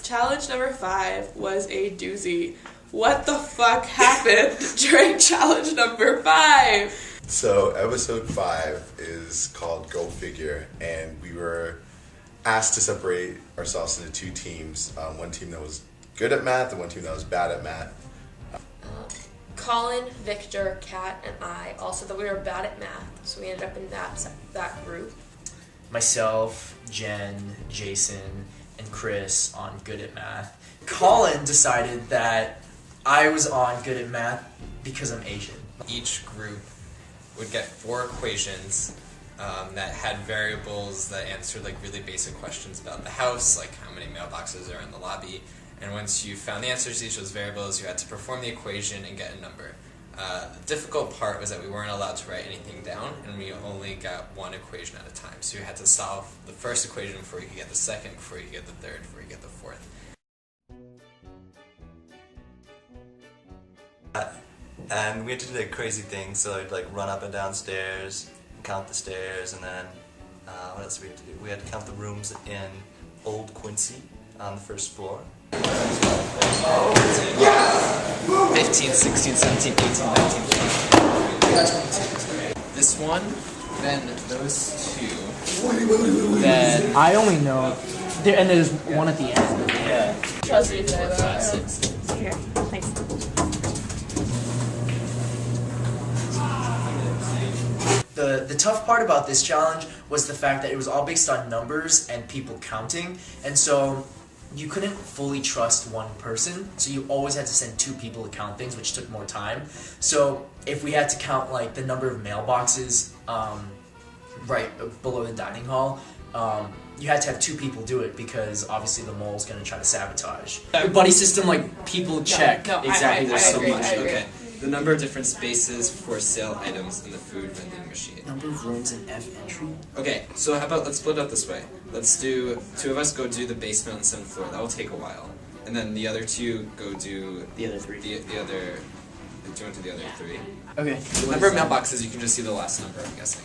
Challenge number 5 was a doozy. What the fuck happened during challenge number 5? So episode 5 is called Go Figure, and we were asked to separate ourselves into 2 teams. One team that was good at math and one team that was bad at math. Colin, Victor, Kat, and I also thought we were bad at math, so we ended up in that group. Myself, Jen, Jason, and Chris on good at math. Colin decided that I was on good at math because I'm Asian. Each group would get 4 equations that had variables that answered like really basic questions about the house, like how many mailboxes are in the lobby. And once you found the answers to each of those variables, you had to perform the equation and get a number. The difficult part was that we weren't allowed to write anything down, and we only got 1 equation at a time. So you had to solve the first equation before you could get the second, before you could get the third, before you could get the fourth. And we had to do like crazy things, so I'd like run up and down stairs, count the stairs, and then what else did we have to do? We had to count the rooms in Old Quincy on the first floor. 15, 16, 17, 18, 19, 20. This one, then those 2, then... I only know, and there's one at the end. Yeah. 4, 5, 6. Here, thanks. The tough part about this challenge was the fact that it was all based on numbers and people counting, and so you couldn't fully trust one person, so you always had to send 2 people to count things, which took more time. So if we had to count like the number of mailboxes right below the dining hall, you had to have 2 people do it because obviously the mole's gonna try to sabotage. Buddy system, like people check exactly. I so agree, much. I agree. Okay. The number of different spaces for sale items in the food vending machine. Number of rooms in F entry. Okay, so how about let's split up this way. Let's do 2 of us go do the basement on the 7th floor. That will take a while, and then the other 2 go do The other 3. the other. Do you want to do the other 3? Okay. The number of mailboxes, you can just see the last number, I'm guessing.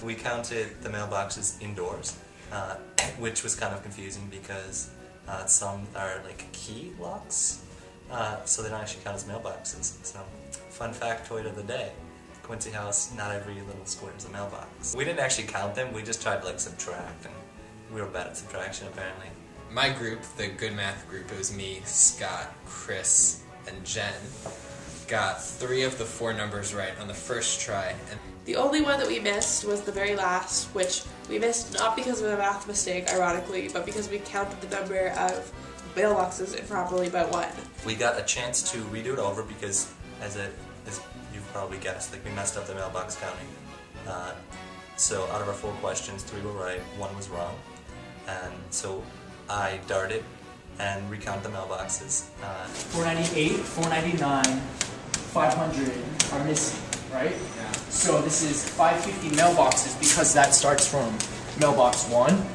We counted the mailboxes indoors, which was kind of confusing because some are like key locks, so they don't actually count as mailboxes. So, fun factoid of the day. Quincy House, not every little square is a mailbox. We didn't actually count them, we just tried to like subtract, and we were bad at subtraction apparently. My group, the good math group, it was me, Scott, Chris, and Jen, got 3 of the 4 numbers right on the first try. And The only one that we missed was the very last, which we missed not because of a math mistake, ironically, but because we counted the number of mailboxes improperly by 1. We got a chance to redo it over because, as you've probably guessed, like we messed up the mailbox counting. So out of our 4 questions, 3 were right, 1 was wrong, and so I darted and recounted the mailboxes. 498, 499, 500 are missing, right? Yeah. So this is 550 mailboxes because that starts from mailbox 1.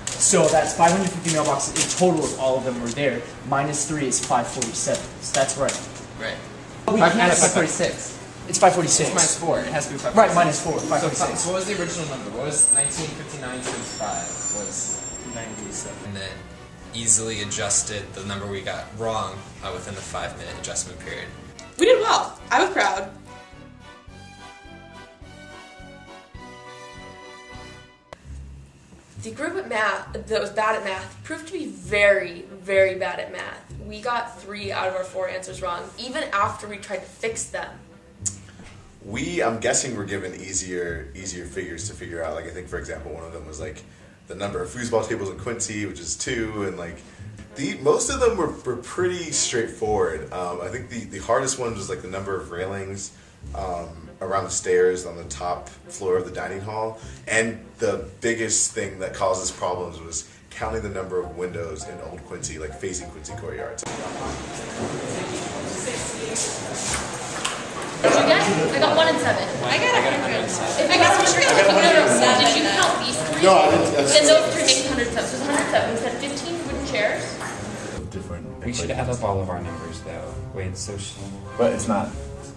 So that's 550 mailboxes in total if all of them were there. Minus 3 is 547. So that's right. right. We can't 546. It's 546. It's minus 4. It has to be 546. Right, minus 4, So 546. what was the original number? What was 1959 times 5? Was 97. And then easily adjusted the number we got wrong within the 5-minute adjustment period. We did well. I was proud. The group at math that was bad at math proved to be very, very bad at math. We got 3 out of our 4 answers wrong, even after we tried to fix them. I'm guessing we're given easier figures to figure out. Like I think, for example, one of them was like the number of foosball tables in Quincy, which is 2, and like most of them were pretty straightforward. I think the hardest one was like the number of railings around the stairs on the top floor of the dining hall, and the biggest thing that causes problems was counting the number of windows in Old Quincy, like facing Quincy Courtyard. What did you get? I got 1 and 7. I got 100. If I got 100, no, did you count these 3? No, I didn't. Then those 3 make 107. So it's 107. We said 15 wooden chairs. Different. we should have up all of our numbers though. Wait, so But it's not.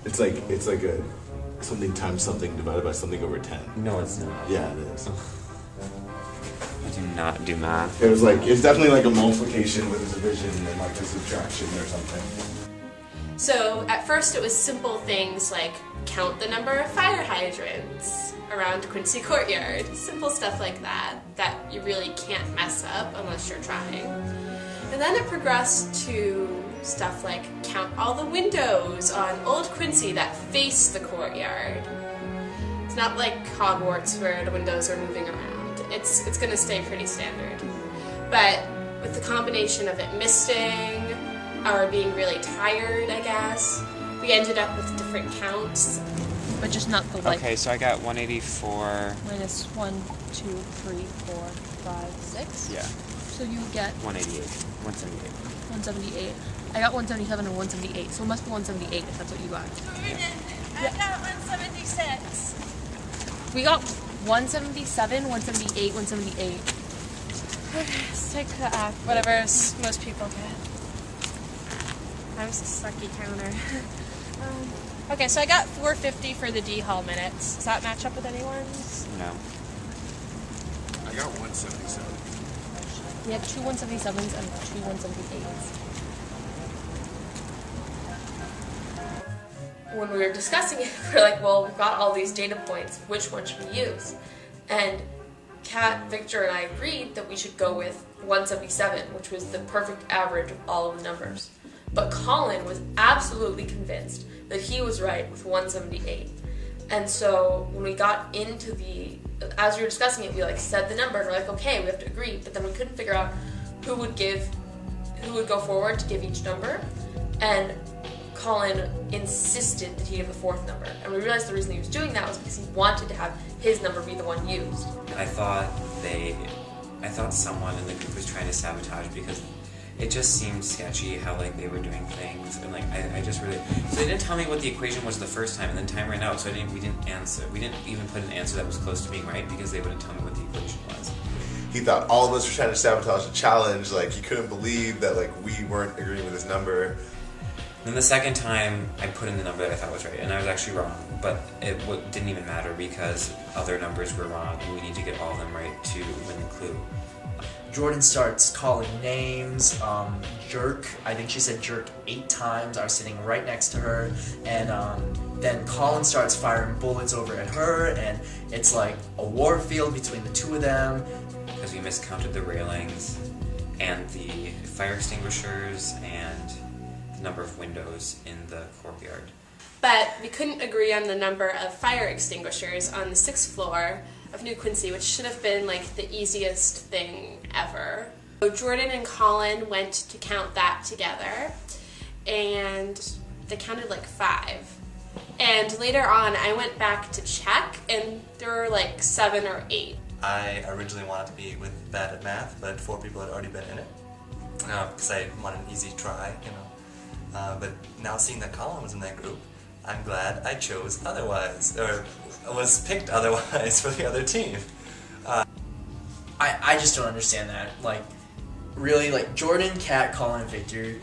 It's like a something times something divided by something over 10. no, it's not. Yeah, it is. Do not do math. It was like, it's definitely like a multiplication with a division and like a subtraction or something. So at first it was simple things like count the number of fire hydrants around Quincy Courtyard. Simple stuff like that you really can't mess up unless you're trying. And then it progressed to stuff like count all the windows on Old Quincy that face the courtyard. It's not like Hogwarts where the windows are moving around. It's gonna stay pretty standard. But with the combination of it misting, or being really tired, I guess, we ended up with different counts. But just not the like. Okay, so I got 184. Minus 1, 2, 3, 4, 5, 6. Yeah. So you get 188. 178. 178. I got 177 and 178. So it must be 178 if that's what you got. I got 176. We got 177, 178, 178. Okay, let's take the app. Whatever most people get. I was a sucky counter. Okay, so I got 450 for the D Hall minutes. Does that match up with anyone's? No. I got 177. We have two 177s and two 178s. When we were discussing it, we were like, well, we've got all these data points, which one should we use? And Kat, Victor, and I agreed that we should go with 177, which was the perfect average of all of the numbers. But Colin was absolutely convinced that he was right with 178. And so when we got into as we were discussing it, we like said the number, and we're like, okay, we have to agree. But then we couldn't figure out who would go forward to give each number. And Colin insisted that he give the fourth number. And we realized the reason he was doing that was because he wanted to have his number be the one used. I thought someone in the group was trying to sabotage because it just seemed sketchy how like they were doing things, and like I just really, so they didn't tell me what the equation was the first time, and then time ran out, so we didn't even put an answer that was close to being right because they wouldn't tell me what the equation was. He thought all of us were trying to sabotage the challenge. Like he couldn't believe that like we weren't agreeing with his number. Then the second time I put in the number that I thought was right, and I was actually wrong, but it didn't even matter because other numbers were wrong, and we need to get all of them right to win the clue. Jordan starts calling names, jerk, I think she said jerk 8 times. I was sitting right next to her, and then Colin starts firing bullets over at her, and it's like a war field between the two of them. Because we miscounted the railings, and the fire extinguishers, and the number of windows in the courtyard. But we couldn't agree on the number of fire extinguishers on the 6th floor of New Quincy, which should have been like the easiest thing ever. So Jordan and Colin went to count that together, and they counted like 5. And later on, I went back to check, and there were like 7 or 8. I originally wanted to be with bad at math, but 4 people had already been in it because I wanted an easy try, you know. But now seeing that Colin was in that group, I'm glad I chose otherwise, or was picked otherwise for the other team. I just don't understand that. Like, really, like Jordan, Kat, Colin, and Victor.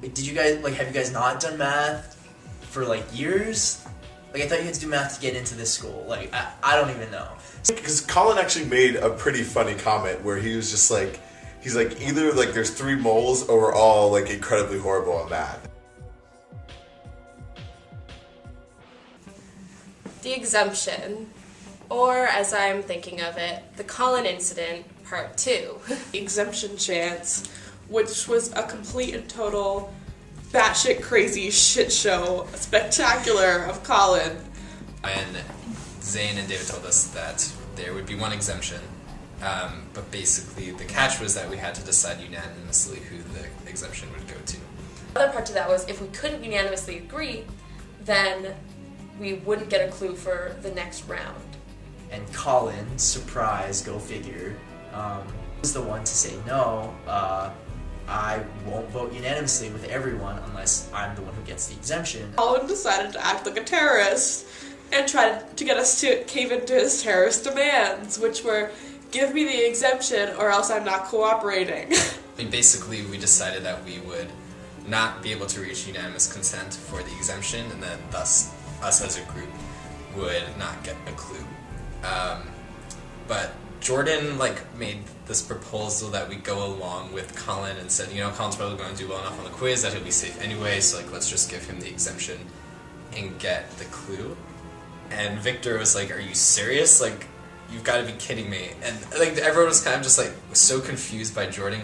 Did you guys have you guys not done math for like years? Like I thought you had to do math to get into this school. Like I don't even know. Because Colin actually made a pretty funny comment where he was just like, he's like, either like there's 3 moles or we're all like incredibly horrible at math. The exemption, or as I'm thinking of it, the Colin incident, part 2. Exemption chance, which was a complete and total batshit crazy shit show, spectacular of Colin. And Zane and David told us that there would be one exemption, but basically the catch was that we had to decide unanimously who the exemption would go to. The other part to that was if we couldn't unanimously agree, then we wouldn't get a clue for the next round. And Colin, surprise, go figure, was the one to say no. I won't vote unanimously with everyone unless I'm the one who gets the exemption. Colin decided to act like a terrorist and tried to get us to cave into his terrorist demands, which were, give me the exemption or else I'm not cooperating. I mean, basically we decided that we would not be able to reach unanimous consent for the exemption, and then thus us as a group would not get a clue. But Jordan made this proposal that we go along with Colin and said, Colin's probably going to do well enough on the quiz that he'll be safe anyway, so let's just give him the exemption and get the clue. And Victor was like, "Are you serious? You've got to be kidding me!" And everyone was kind of just so confused by Jordan.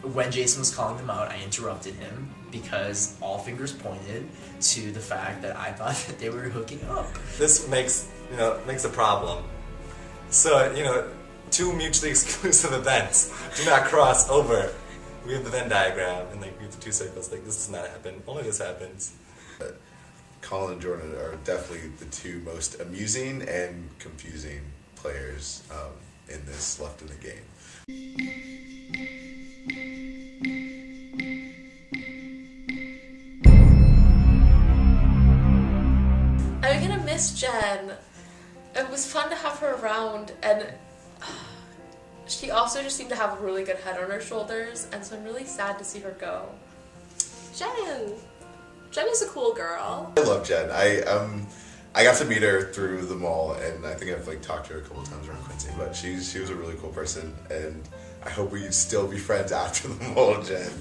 When Jason was calling them out, I interrupted him because all fingers pointed to the fact that I thought that they were hooking up. This makes a problem. So, two mutually exclusive events do not cross over. We have the Venn diagram, and we have the two circles. This does not happen. Only this happens. Colin and Jordan are definitely the two most amusing and confusing players in this left in the game. I'm gonna miss Jen. It was fun to have her around, and she also just seemed to have a really good head on her shoulders, and so I'm really sad to see her go. Jen is a cool girl. I love Jen. I got to meet her through the mall, and I think I've talked to her a couple times around Quincy. But she was a really cool person, and I hope we still be friends after the mall, Jen.